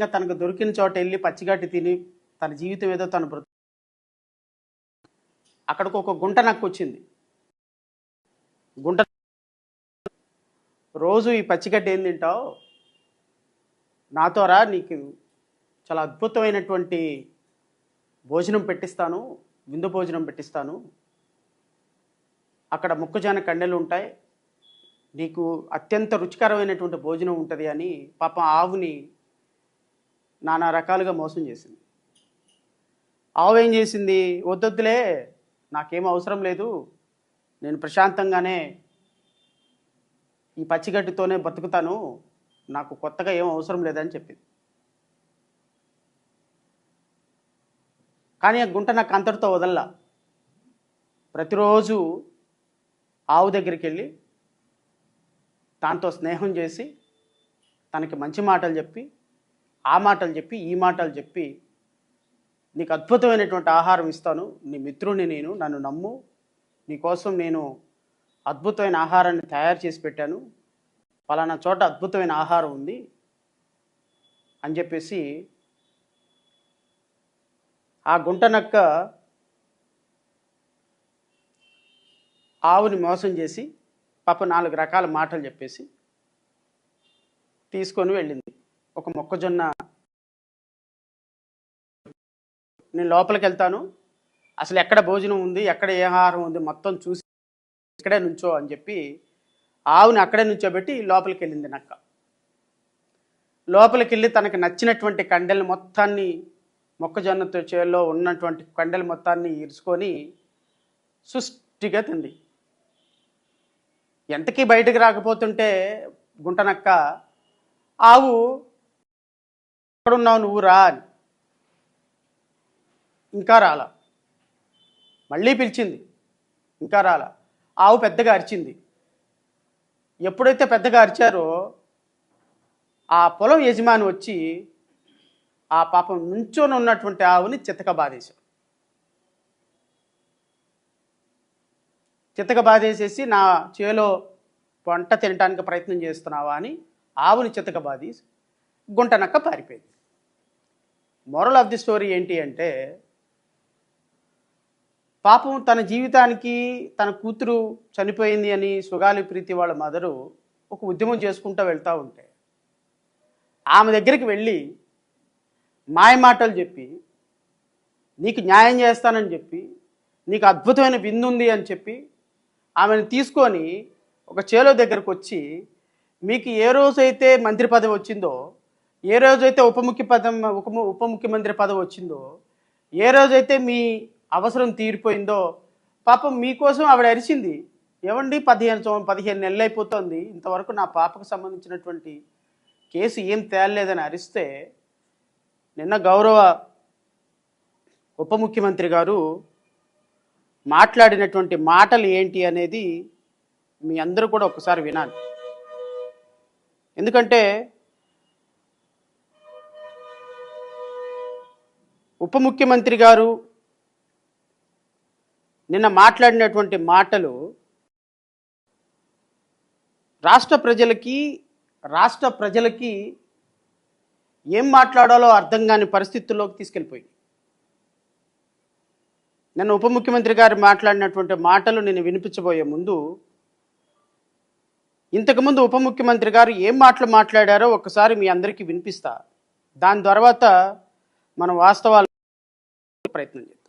తనకు దొరికిన చోట వెళ్ళి పచ్చిగడ్డి తిని తన జీవితం ఏదో తను అక్కడికి ఒక గుంట నక్క వచ్చింది. గుంట రోజు ఈ పచ్చిగడ్డి ఏం తింటావు, నాతో రా, నీకు చాలా అద్భుతమైనటువంటి భోజనం పెట్టిస్తాను, విందు భోజనం పెట్టిస్తాను, అక్కడ మొక్కజొన్న కండెలు ఉంటాయి, నీకు అత్యంత రుచికరమైనటువంటి భోజనం ఉంటుంది అని పాపం ఆవుని నానా రకాలుగా మోసం చేసింది. ఆవు ఏం చేసింది, వద్దొద్దులే, నాకేం అవసరం లేదు, నేను ప్రశాంతంగానే ఈ పచ్చిగడ్డితోనే బతుకుతాను, నాకు కొత్తగా ఏం అవసరం లేదని చెప్పింది. కానీ ఆ గుంట నాకు అంతటితో వదల్లా. ప్రతిరోజు ఆవు దగ్గరికి వెళ్ళి దాంతో స్నేహం చేసి తనకి మంచి మాటలు చెప్పి, ఆ మాటలు చెప్పి, ఈ మాటలు చెప్పి, నీకు అద్భుతమైనటువంటి ఆహారం ఇస్తాను, నీ మిత్రుడిని నేను, నన్ను నమ్ము, నీకోసం నేను అద్భుతమైన ఆహారాన్ని తయారు చేసి పెట్టాను, పలానా చోట అద్భుతమైన ఆహారం ఉంది అని చెప్పేసి ఆ గుంటనక్క ఆవుని మోసం చేసి పాప 4 రకాల మాటలు చెప్పేసి తీసుకొని వెళ్ళింది. ఒక మొక్కజొన్న, నేను లోపలికి వెళ్తాను, అసలు ఎక్కడ భోజనం ఉంది, ఎక్కడ ఏ ఆహారం ఉంది మొత్తం చూసి ఇక్కడే నుంచో అని చెప్పి ఆవుని అక్కడే నుంచోబెట్టి లోపలికి వెళ్ళింది నక్క. లోపలికి వెళ్ళి తనకు నచ్చినటువంటి కండెలు మొత్తాన్ని, మొక్కజొన్న చేలో ఉన్నటువంటి కండెలు మొత్తాన్ని ఇరుచుకొని సుష్టిగా తింది. ఎంతకీ బయటకు రాకపోతుంటే గుంటనక్క, ఆవు ఎక్కడున్నావు నువ్వు రా అని, ఇంకా రాలా. మళ్ళీ పిలిచింది, ఇంకా రాలా. ఆవు పెద్దగా అరిచింది. ఎప్పుడైతే పెద్దగా అరిచారో ఆ పొలం యజమాని వచ్చి ఆ పాపం నుంచొని ఉన్నటువంటి ఆవుని చితక బాధేశాడు. చితక బాధేసేసి, నా చేలో పంట తినడానికి ప్రయత్నం చేస్తున్నావా అని ఆవుని చితక బాధి గుంటనక్క పారిపోయింది. మోరల్ ఆఫ్ ది స్టోరీ ఏంటి అంటే, పాపం తన జీవితానికి తన కూతురు చనిపోయింది అని సుగాలి ప్రీతి వాళ్ళ మదరు ఒక ఉద్యమం చేసుకుంటూ వెళ్తూ ఉంటే ఆమె దగ్గరికి వెళ్ళి మాయ మాటలు చెప్పి, నీకు న్యాయం చేస్తానని చెప్పి, నీకు అద్భుతమైన విందు ఉంది అని చెప్పి ఆమెను తీసుకొని ఒక చేలో దగ్గరకు వచ్చి, మీకు ఏ రోజైతే మంత్రి పదవి వచ్చిందో, ఏ రోజైతే ఉప ముఖ్యమంత్రి పదవి వచ్చిందో, ఏ రోజైతే మీ అవసరం తీరిపోయిందో, పాపం మీకోసం ఆవిడ అరిచింది. ఏమండి, 15 నెలలు అయిపోతుంది, ఇంతవరకు నా పాపకు సంబంధించినటువంటి కేసు ఏం తేలలేదని అరిస్తే, నిన్న గౌరవ ఉప ముఖ్యమంత్రి గారు మాట్లాడినటువంటి మాటలు ఏంటి అనేది మీ అందరూ కూడా ఒకసారి వినాలి. ఎందుకంటే ఉప ముఖ్యమంత్రి గారు నిన్న మాట్లాడినటువంటి మాటలు రాష్ట్ర ప్రజలకి ఏం మాట్లాడాలో అర్థం కాని పరిస్థితుల్లోకి తీసుకెళ్ళిపోయింది. నిన్న ఉప ముఖ్యమంత్రి గారు మాట్లాడినటువంటి మాటలు నేను వినిపించబోయే ముందు, ఇంతకుముందు ఉప ముఖ్యమంత్రి గారు ఏం మాటలు మాట్లాడారో ఒకసారి మీ అందరికీ వినిపిస్తా. దాని తర్వాత మనం వాస్తవాలు ప్రయత్నం చేద్దాం.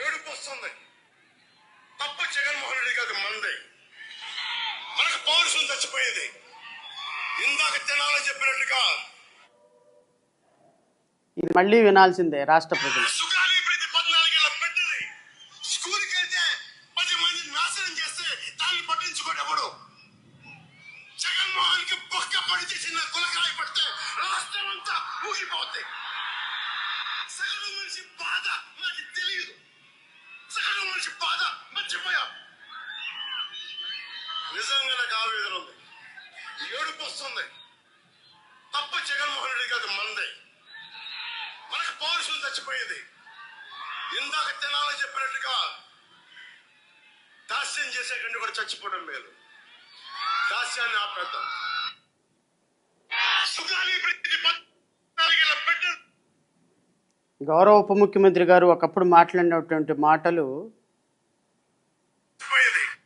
ఏడుపు వస్తుంది. తప్ప జగన్మోహన్ రెడ్డి కాదు, మంది. మనకు పౌరుషం చచ్చిపోయింది. ఇందాక తినాలని చెప్పినట్టుగా ఇది మళ్ళీ వినాల్సిందే రాష్ట్ర ప్రజలు. సుగాలి ప్రీతి 14 ఏళ్ళ పెట్టింది. స్కూల్కి వెళ్తే 10 మంది నాశనం చేస్తే దాన్ని పట్టించుకోడు ఎవడు. జగన్మోహన్ కి బొక్క పడితే చిన్న కులకాయ పడితే రాష్ట్రం అంతా ఊగిపోద్ది. సగటు మనిషి బాధ మనకి తెలియదు. సగటు మంచి బాధ మర్చిపోయా. నిజంగా నాకు ఆవేదన ఉంది, ఏడుపు వస్తుంది. తప్ప జగన్మోహన్ రెడ్డి కాదు, మందే. మనకు పౌరుషం చచ్చిపోయింది. ఇందాక తినాలని చెప్పినట్టుగా దాస్యం చేసే కంటే కూడా చచ్చిపోవడం మేలు. దాస్యాన్ని ఆపేద్దాం. సుగాలి ప్రీతి 14 ఏళ్ల బిడ్డ గౌరవ ఉప ముఖ్యమంత్రి గారు ఒకప్పుడు మాట్లాడినటువంటి మాటలు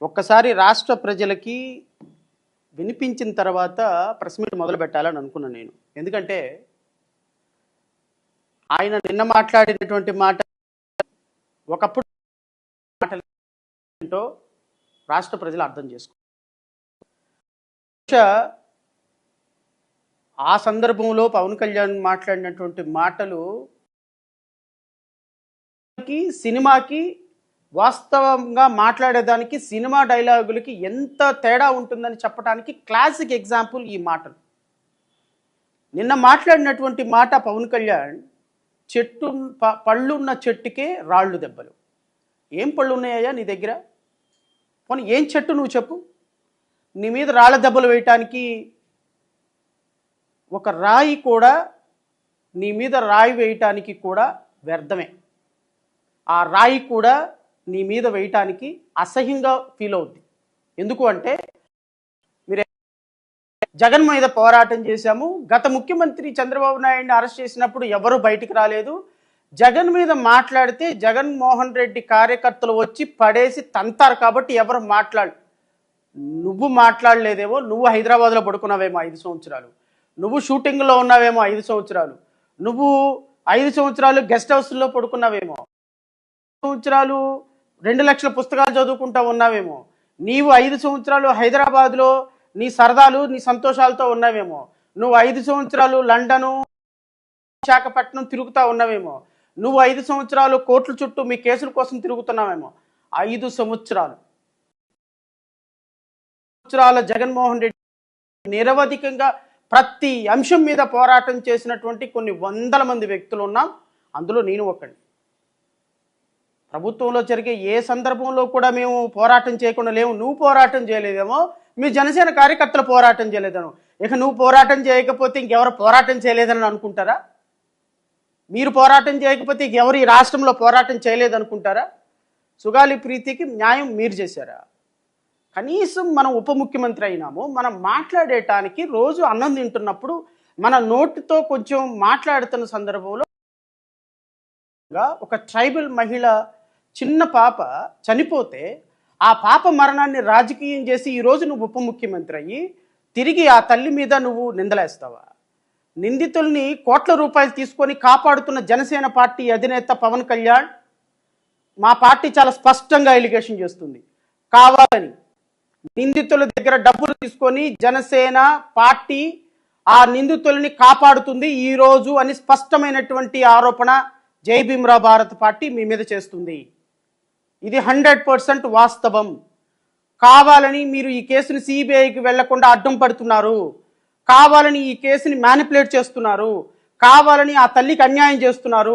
ఒక్కసారి రాష్ట్ర ప్రజలకి వినిపించిన తర్వాత ప్రెస్ మీట్ మొదలు పెట్టాలని అనుకున్నాను నేను. ఎందుకంటే ఆయన నిన్న మాట్లాడినటువంటి మాట ఒకప్పుడు మాటలు ఏంటో రాష్ట్ర ప్రజలు అర్థం చేసుకో. ఆ సందర్భంలో పవన్ కళ్యాణ్ మాట్లాడినటువంటి మాటలు సినిమాకి వాస్తవంగా మాట్లాడేదానికి సినిమా డైలాగులకి ఎంత తేడా ఉంటుందని చెప్పడానికి క్లాసిక్ ఎగ్జాంపుల్ ఈ మాటలు. నిన్న మాట్లాడినటువంటి మాట పవన్ కళ్యాణ్, పళ్ళున్న చెట్టుకే రాళ్ళు దెబ్బలు. ఏం పళ్ళు ఉన్నాయా నీ దగ్గర? పోనీ ఏం చెట్టు నువ్వు చెప్పు. నీ మీద రాళ్ళ దెబ్బలు వేయటానికి ఒక రాయి కూడా, నీ మీద రాయి వేయటానికి కూడా వ్యర్థమే. ఆ రాయి కూడా నీ మీద వేయటానికి అసహ్యంగా ఫీల్ అవుద్ది. ఎందుకు అంటే మీరు జగన్ మీద పోరాటం చేశాము. గత ముఖ్యమంత్రి చంద్రబాబు నాయుడిని అరెస్ట్ చేసినప్పుడు ఎవరు బయటికి రాలేదు. జగన్ మీద మాట్లాడితే జగన్మోహన్ రెడ్డి కార్యకర్తలు వచ్చి పడేసి తంతారు కాబట్టి ఎవరు నువ్వు మాట్లాడలేదేమో. నువ్వు హైదరాబాద్లో పడుకున్నావేమో 5 సంవత్సరాలు, నువ్వు షూటింగ్లో ఉన్నావేమో 5 సంవత్సరాలు, నువ్వు 5 సంవత్సరాలు గెస్ట్ హౌస్లో పడుకున్నావేమో, సంవత్సరాలు 2 లక్షల పుస్తకాలు చదువుకుంటా ఉన్నావేమో, నీవు 5 సంవత్సరాలు హైదరాబాద్లో నీ సరదాలు నీ సంతోషాలతో ఉన్నావేమో, నువ్వు 5 సంవత్సరాలు లండను విశాఖపట్నం తిరుగుతూ ఉన్నావేమో, నువ్వు 5 సంవత్సరాలు కోర్టుల చుట్టూ మీ కేసుల కోసం తిరుగుతున్నావేమో. 5 సంవత్సరాలు జగన్మోహన్ రెడ్డి నిరవధికంగా ప్రతి అంశం మీద పోరాటం చేసినటువంటి కొన్ని వందల మంది వ్యక్తులు ఉన్నాం. అందులో నేను ఒకడిని. ప్రభుత్వంలో జరిగే ఏ సందర్భంలో కూడా మేము పోరాటం చేయకుండా లేవు. నువ్వు పోరాటం చేయలేదేమో, మీ జనసేన కార్యకర్తలు పోరాటం చేయలేదను. ఇక నువ్వు పోరాటం చేయకపోతే ఇంకెవరు పోరాటం చేయలేదని అనుకుంటారా? మీరు పోరాటం చేయకపోతే ఎవరు ఈ రాష్ట్రంలో పోరాటం చేయలేదనుకుంటారా? సుగాలి ప్రీతికి న్యాయం మీరు చేశారా? కనీసం మనం ఉప ముఖ్యమంత్రి అయినాము, మనం మాట్లాడేటానికి రోజు అన్నం తింటున్నప్పుడు మన నోటితో కొంచెం మాట్లాడుతున్న సందర్భంలో ఒక ట్రైబల్ మహిళ చిన్న పాప చనిపోతే ఆ పాప మరణాన్ని రాజకీయం చేసి ఈరోజు నువ్వు ఉప ముఖ్యమంత్రి అయ్యి తిరిగి ఆ తల్లి మీద నువ్వు నిందలేస్తావా? నిందితుల్ని కోట్ల రూపాయలు తీసుకొని కాపాడుతున్న జనసేన పార్టీ అధినేత పవన్ కళ్యాణ్, మా పార్టీ చాలా స్పష్టంగా ఎలిగేషన్ చేస్తుంది, కావాలని నిందితుల దగ్గర డబ్బులు తీసుకొని జనసేన పార్టీ ఆ నిందితుల్ని కాపాడుతుంది ఈరోజు అని స్పష్టమైనటువంటి ఆరోపణ జై భీమ్రావ్ భారత్ పార్టీ మీ మీద చేస్తుంది. ఇది 100% వాస్తవం. కావాలని మీరు ఈ కేసుని సిబిఐకి వెళ్లకుండా అడ్డం పడుతున్నారు, కావాలని ఈ కేసుని మ్యానిపులేట్ చేస్తున్నారు, కావాలని ఆ తల్లికి అన్యాయం చేస్తున్నారు.